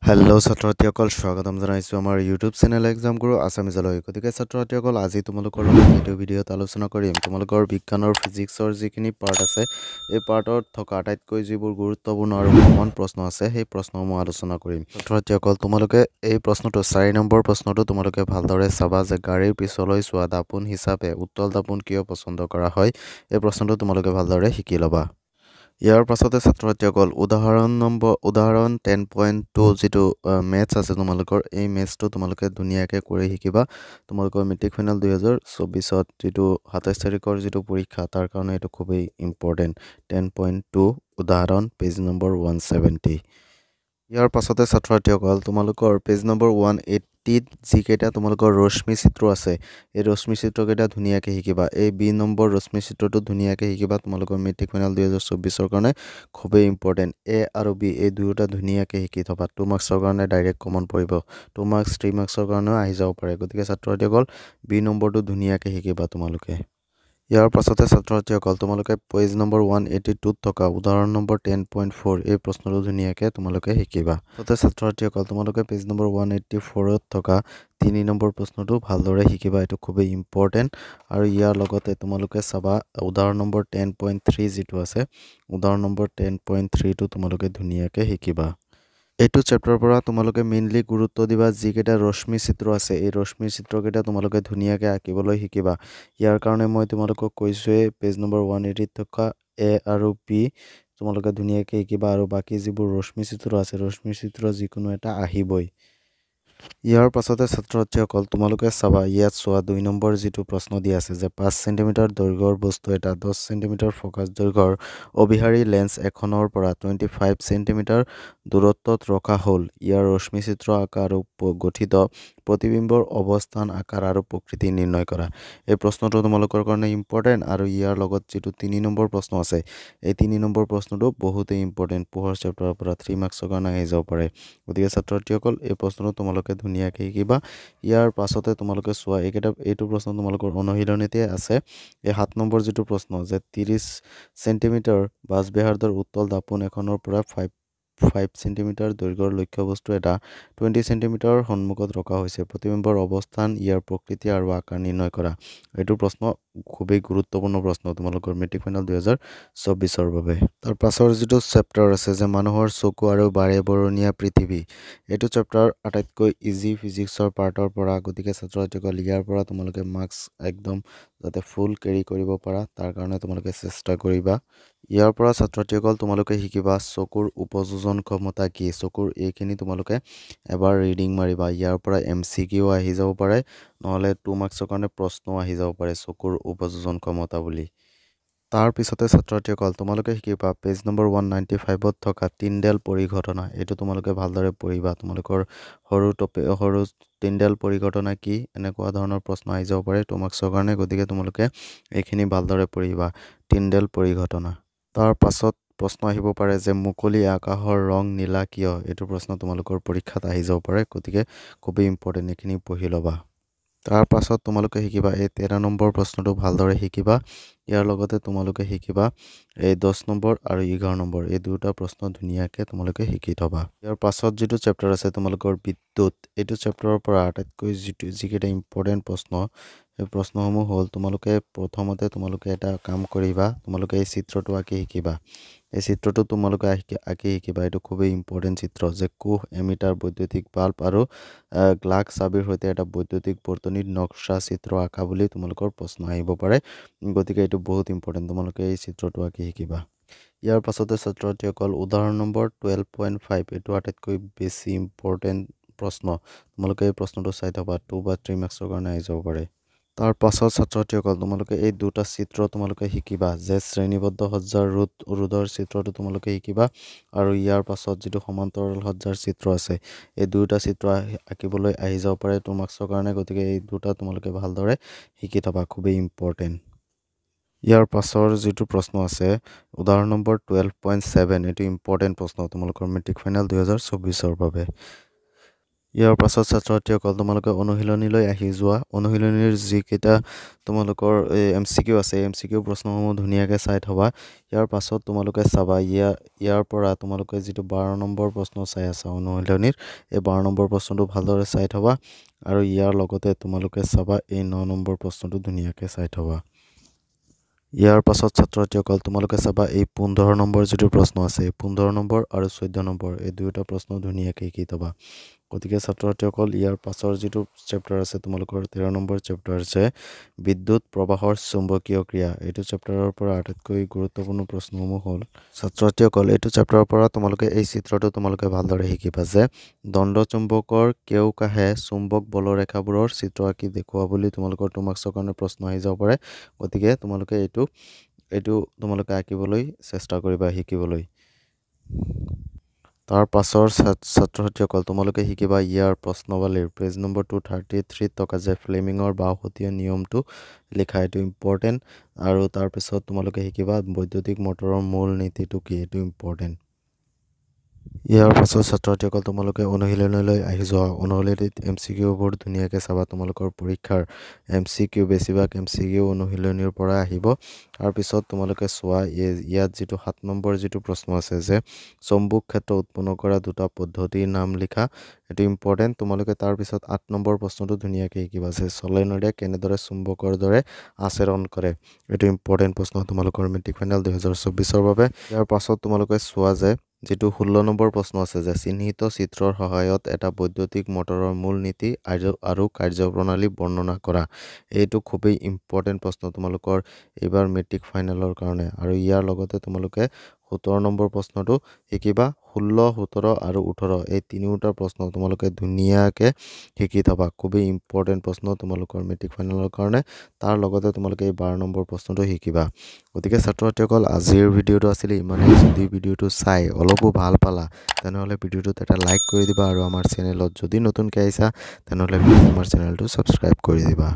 Hello' ছাত্ৰছাত্ৰীসকল স্বাগতম জনাইছোঁ আমাৰ ইউটিউব চেনেল এক্সাম গুৰু আছামিজলৈ। গতিকে ছাত্ৰছাত্ৰীসকল আজি তোমালোকৰ লগত এইটো ভিডিঅ'ত আলোচনা কৰিম তোমালোকৰ বিজ্ঞানৰ ফিজিক্সৰ যিখিনি পাৰ্ট আছে এই পাৰ্টত থকা আটাইতকৈ যিবোৰ গুৰুত্বপূৰ্ণ আৰু কমন প্ৰশ্ন আছে সেই প্ৰশ্নসমূহ আলোচনা কৰিম। ছাত্ৰছাত্ৰীসকল তোমালোকে এই প্ৰশ্নটো 4 নম্বৰ প্ৰশ্নটো তোমালোকে ভালদৰে চাবা যে গাড়ীৰ পিছলৈ চোৱা দাপোন হিচাপে উত্তল দাপোন কিয় পচন্দ কৰা হয়। এই প্ৰশ্নটো তোমালোকে ভালদৰে শিকি ল'বা। ইয়াৰ পাছতে ছাত্ৰছাত্ৰীসকল উদাহৰণ 10.2 যিটো মেথছ আছে তোমালোকৰ এই মেথছটো তোমালোকে ধুনীয়াকৈ কৰি শিকিবা। তোমালোকৰ মেট্ৰিক ফাইনেল 2024ত যিটো 27 তাৰিখৰ যিটো পৰীক্ষা তাৰ কাৰণে এইটো খুবেই ইম্পৰ্টেণ্ট। 10.2 উদাহৰণ পেজ নম্বৰ 170। ইয়াৰ পাছতে ছাত্ৰছাত্ৰীসকল তোমালোকৰ পেজ নম্বৰ 180ত যিকেইটা তোমালোকৰ ৰশ্মি চিত্ৰ আছে এই ৰশ্মি চিত্ৰকেইটা ধুনীয়াকৈ শিকিবা। এই বি নম্বৰ ৰশ্মি চিত্ৰটো ধুনীয়াকৈ শিকিবা। তোমালোকৰ মেট্ৰিক ফাইনেল 2024ৰ কাৰণে খুবেই ইম্পৰ্টেণ্ট। এ আৰু বি এই দুয়োটা ধুনীয়াকৈ শিকি থবা। 2 মাৰ্কছৰ কাৰণে ডাইৰেক্ট কমন পৰিব। 2 মাৰ্কছ 3 মাৰ্কছৰ কাৰণেও আহি যাব পাৰে। গতিকে ছাত্ৰছাত্ৰীসকল বি নম্বৰটো ধুনীয়াকৈ শিকিবা তোমালোকে। ইয়াৰ পাছতে ছাত্ৰছাত্ৰীসকল তোমালোকে পেজ নম্বৰ 182ত থকা উদাহৰণ নম্বৰ 10.4 এই প্ৰশ্নটো ধুনীয়াকৈ তোমালোকে শিকিবা। তাতে ছাত্ৰছাত্ৰীসকল তোমালোকে পেজ নম্বৰ 184ত থকা 3 নম্বৰ প্ৰশ্নটো ভালদৰে শিকিবা। এইটো খুবেই ইম্পৰ্টেণ্ট আৰু ইয়াৰ লগতে তোমালোকে চাবা উদাহৰণ নম্বৰ 10.3 যিটো আছে উদাহৰণ নম্বৰ 10.3টো তোমালোকে ধুনীয়াকৈ শিকিবা। এইটো চেপ্টাৰৰ পৰা তোমালোকে মেইনলি গুৰুত্ব দিবা যিকেইটা ৰশ্মি চিত্ৰ আছে এই ৰশ্মি চিত্ৰকেইটা তোমালোকে ধুনীয়াকৈ আঁকিবলৈ শিকিবা। ইয়াৰ কাৰণে মই তোমালোকক কৈছোঁৱেই পেজ নম্বৰ 180ত থকা এ আৰু বি তোমালোকে ধুনীয়াকৈ শিকিবা আৰু বাকী যিবোৰ ৰশ্মি চিত্ৰ আছে ৰশ্মি চিত্ৰ যিকোনো এটা আহিবই। ইয়াৰ পাছতে ছাত্ৰছাত্ৰীসকল তোমালোকে চাবা ইয়াত চোৱা 2 নম্বৰ যিটো প্ৰশ্ন দিয়া আছে যে 5 চেণ্টিমিটাৰ দৈৰ্ঘ্যৰ বস্তু এটা 10 চেণ্টিমিটাৰ ফ'কাছ দৈৰ্ঘ্যৰ অবিহাৰী লেন্স এখনৰ পৰা 25 চেণ্টিমিটাৰ দূৰত্বত ৰখা হ'ল। ইয়াৰ ৰশ্মি চিত্ৰ আঁকা আৰু গঠিত প্ৰতিবিম্বৰ অৱস্থান আকাৰ আৰু প্ৰকৃতি নিৰ্ণয় কৰা। এই প্ৰশ্নটো তোমালোকৰ কাৰণে ইম্পৰ্টেণ্ট আৰু ইয়াৰ লগত যিটো 3 নম্বৰ প্ৰশ্ন আছে এই 3 নম্বৰ প্ৰশ্নটো বহুতেই ইম্পৰ্টেণ্ট। পোহৰ চেপ্টাৰৰ পৰা 3 মাৰ্কছৰ কাৰণে আহি যাব পাৰে। গতিকে ছাত্ৰছাত্ৰীসকল এই প্ৰশ্নটো তোমালোকে ধুনীয়াকৈ শিকিবা। ইয়াৰ পাছতে তোমালোকে চোৱা এইটো প্ৰশ্ন তোমালোকৰ অনুশীলনীতে আছে। এই 7 নম্বৰ যিটো প্ৰশ্ন যে 30 চেণ্টিমিটাৰ বাছবেহাৰ্ডৰ উত্তল দাপোন এখনৰ পৰা 5 চেণ্টিমিটাৰ দৈৰ্ঘ্যৰ লক্ষ্যবস্তু এটা 20 চেণ্টিমিটাৰৰ সন্মুখত ৰখা হৈছে। প্ৰতিবিম্বৰ অৱস্থান ইয়াৰ প্ৰকৃতি আৰু আকাৰ নিৰ্ণয় কৰা। এইটো প্ৰশ্ন খুবেই গুৰুত্বপূৰ্ণ প্ৰশ্ন তোমালোকৰ মেট্ৰিক ফাইনেল 2024ৰ বাবে। তাৰ পাছৰ যিটো চেপ্টাৰ আছে যে মানুহৰ চকু আৰু বাৰে বৰণীয়া পৃথিৱী এইটো চেপ্টাৰ আটাইতকৈ ইজি ফিজিক্সৰ পাৰ্টৰ পৰা। গতিকে ছাত্ৰছাত্ৰীসকল ইয়াৰ পৰা তোমালোকে মাৰ্কছ একদম যাতে ফুল কেৰি কৰিব পাৰা তাৰ কাৰণে তোমালোকে চেষ্টা কৰিবা। ইয়াৰ পৰা ছাত্ৰছাত্ৰীসকল তোমালোকে শিকিবা চকুৰ উপযোজন ক্ষমতা কি। চকুৰ এইখিনি তোমালোকে এবাৰ ৰিডিং মাৰিবা। ইয়াৰ পৰা MCQ আহি যাব পাৰে নহ'লে 2 মাৰ্কছৰ কাৰণে প্ৰশ্ন আহি যাব পাৰে চকুৰ উপযোজন ক্ষমতা বুলি। তাৰ পিছতে ছাত্ৰছাত্ৰীসকল তোমালোকে শিকিবা পেজ নম্বৰ 195ত থকা টিণ্ডেল পৰিঘটনা। এইটো তোমালোকে ভালদৰে পঢ়িবা। তোমালোকৰ সৰু টিণ্ডেল পৰিঘটনা কি এনেকুৱা ধৰণৰ প্ৰশ্ন আহি যাব পাৰে 2 মাৰ্কছৰ কাৰণে। গতিকে তোমালোকে এইখিনি ভালদৰে পঢ়িবা টিণ্ডেল পৰিঘটনা। তাৰ পাছত প্ৰশ্ন আহিব পাৰে যে মুকলি আকাশৰ ৰং নীলা কিয়। এইটো প্ৰশ্ন তোমালোকৰ পৰীক্ষাত আহি যাব পাৰে। গতিকে খুবেই ইম্পৰ্টেণ্ট এইখিনি পঢ়ি ল'বা। তাৰ পাছত তোমালোকে শিকিবা এই 13 নম্বৰ প্ৰশ্নটো ভালদৰে শিকিবা। ইয়াৰ লগতে তোমালোকে শিকিবা এই 10 নম্বৰ আৰু 11 নম্বৰ এই দুটা প্ৰশ্ন ধুনীয়াকৈ তোমালোকে শিকি থবা। ইয়াৰ পাছত যিটো চেপ্টাৰ আছে তোমালোকৰ বিদ্যুৎ এইটো চেপ্টাৰৰ পৰা আটাইতকৈ যিকেইটা ইম্পৰ্টেণ্ট প্ৰশ্ন সেই প্ৰশ্নসমূহ হ'ল তোমালোকে প্ৰথমতে তোমালোকে এটা কাম কৰিবা। তোমালোকে এই চিত্ৰটো আঁকি শিকিবা। এই চিত্ৰটো তোমালোকে আঁকি শিকিবা। এইটো খুবেই ইম্পৰ্টেণ্ট চিত্ৰ যে কোষ এমিটাৰ বৈদ্যুতিক বাল্ব আৰু গ্লাক চাবিৰ সৈতে এটা বৈদ্যুতিক বৰ্তনীৰ নক্সা চিত্ৰ আঁকা বুলি তোমালোকৰ প্ৰশ্ন আহিব পাৰে। গতিকে এইটো বহুত ইম্পৰ্টেণ্ট তোমালোকে এই চিত্ৰটো আঁকি শিকিবা। ইয়াৰ পাছতে ছাত্ৰছাত্ৰীসকল উদাহৰণ নম্বৰ 12.5 এইটো আটাইতকৈ বেছি ইম্পৰ্টেণ্ট প্ৰশ্ন। তোমালোকে এই প্ৰশ্নটো চাই থবা 2 বা 3 মাৰ্কছৰ কাৰণে আহি যাব পাৰে। তাৰ পাছত ছাত্ৰছাত্ৰীসকল তোমালোকে এই দুটা চিত্ৰ তোমালোকে শিকিবা যে শ্ৰেণীবদ্ধ সজ্জাৰ ৰোধৰ চিত্ৰটো তোমালোকে শিকিবা আৰু ইয়াৰ পাছত যিটো সমান্তৰাল সজ্জাৰ চিত্ৰ আছে এই দুটা চিত্ৰ আঁকিবলৈ আহি যাব পাৰে 2 মাৰ্কছৰ কাৰণে। গতিকে এই দুটা তোমালোকে ভালদৰে শিকি থবা খুবেই ইম্পৰ্টেণ্ট। ইয়াৰ পাছৰ যিটো প্ৰশ্ন আছে উদাহৰণ নম্বৰ 12.7 এইটো ইম্পৰ্টেণ্ট প্ৰশ্ন তোমালোকৰ মেট্ৰিক ফাইনেল 2024ৰ বাবে। ইয়াৰ পাছত ছাত্ৰ-ছাত্ৰীসকল তোমালোকে অনুশীলনীলৈ আহি যোৱা অনুশীলনীৰ যিকেইটা তোমালোকৰ MCQ আছে MCQ প্ৰশ্নসমূহ ধুনীয়াকৈ চাই থবা ইয়াৰ পাছত তোমালোকে চাবা ইয়াৰ পৰা তোমালোকে যিটো 12 নম্বৰ প্ৰশ্ন চাই আছা অনুশীলনীৰ এই 12 নম্বৰ প্ৰশ্নটো ভালদৰে চাই থবা আৰু ইয়াৰ লগতে তোমালোকে চাবা এই 9 নম্বৰ প্ৰশ্নটো ধুনীয়াকৈ চাই থবা ইয়াৰ পাছত ছাত্ৰ-ছাত্ৰীসকল তোমালোকে চাবা এই 15 নম্বৰ যিটো প্ৰশ্ন আছে 15 নম্বৰ আৰু 14 নম্বৰ এই দুয়োটা প্ৰশ্ন ধুনীয়াকৈ শিকি থবা গতিকে ছাত্ৰ-ছাত্ৰীসকল ইয়াৰ পাছৰ যিটো চেপ্টাৰ আছে তোমালোকৰ 13 নম্বৰ চেপ্টাৰ আছে বিদ্যুৎ প্ৰবাহৰ চুম্বকীয় ক্ৰিয়া এইটো চেপ্টাৰৰ পৰা আটাইতকৈ গুৰুত্বপূৰ্ণ প্ৰশ্নসমূহ হ'ল ছাত্ৰ-ছাত্ৰীসকল এইটো চেপ্টাৰৰ পৰা তোমালোকে এই চিত্ৰটো তোমালোকে ভালদৰে শিকিবা যে দণ্ড চুম্বকৰ কেওকাষে চুম্বক বলৰেখাবোৰৰ চিত্ৰ আঁকি দেখুওৱা বুলি তোমালোকৰ 2 মাৰ্কছৰ কাৰণে প্ৰশ্ন আহি যাব পাৰে গতিকে তোমালোকে এইটো তোমালোকে আঁকিবলৈ চেষ্টা কৰিবা শিকিবলৈ তাৰ পাছৰ ছাত্ৰ-ছাত্ৰীসকল তোমালোকে শিকিবা ইয়াৰ প্ৰশ্নৱালীৰ পেজ নম্বৰ 233 থকা যে ফ্লেমিঙৰ বাওহতীয়া নিয়মটো লিখা এইটো ইম্পৰ্টেণ্ট আৰু তাৰ পিছত তোমালোকে শিকিবা বৈদ্যুতিক মটৰৰ মূল নীতিটো কি এইটো ইম্পৰ্টেণ্ট ইয়াৰ পাছত ছাত্ৰ-ছাত্ৰীসকল তোমালোকে অনুশীলনীলৈ আহি যোৱা অনুশীলনীত MCQবোৰ ধুনীয়াকৈ চাবা তোমালোকৰ পৰীক্ষাৰ MCQ বেছিভাগ MCQ অনুশীলনীৰ পৰা আহিব তাৰ পিছত তোমালোকে চোৱা ইয়াত যিটো 7 নম্বৰ যিটো প্ৰশ্ন আছে যে চুম্বক ক্ষেত্ৰ উৎপন্ন কৰা দুটা পদ্ধতিৰ নাম লিখা এটো ইম্পৰ্টেণ্ট তোমালোকে তাৰ পিছত 8 নম্বৰ প্ৰশ্নটো ধুনীয়াকৈ শিকিবা যে সলেনয়েডে কেনেদৰে চুম্বকৰ দৰে আচৰণ কৰে এটো ইম্পৰ্টেণ্ট প্ৰশ্ন তোমালোকৰ মেট্ৰিক ফাইনেল 2024 ৰ বাবে ইয়াৰ পাছত তোমালোকে চোৱা যে যেটো 16 নম্বৰ প্ৰশ্ন আছে যে চিহ্নিত চিত্ৰৰ সহায়ত এটা বৈদ্যুতিক মটৰৰ মূল নীতি আৰু কাৰ্যপ্ৰণালী বৰ্ণনা কৰা এইটো খুবেই ইম্পৰ্টেণ্ট প্ৰশ্ন তোমালোকৰ এইবাৰ মেট্ৰিক ফাইনেলৰ কাৰণে আৰু ইয়াৰ লগতে তোমালোকে 17 নম্বৰ প্ৰশ্নটো শিকিবা 16 17 আৰু 18 এই তিনিটা প্ৰশ্ন তোমালোকে ধুনীয়াকৈ শিকি থবা খুবেই ইম্পৰ্টেণ্ট প্ৰশ্ন তোমালোকৰ মেট্ৰিক ফাইনেলৰ কাৰণে তাৰ লগতে তোমালোকে এই 12 নম্বৰ প্ৰশ্নটো শিকিবা গতিকে ছাত্ৰ-ছাত্ৰীসকল আজিৰ ভিডিওটো আছিল ইমানেই যদি ভিডিওটো চাই অলপো ভাল পালা তেনেহলে ভিডিওটোত এটা লাইক কৰি দিবা আৰু আমাৰ চেনেলত যদি নতুনকৈ আহিছা তেনেহলে প্লিজ আমাৰ চেনেলটো সাবস্ক্ৰাইব কৰি দিবা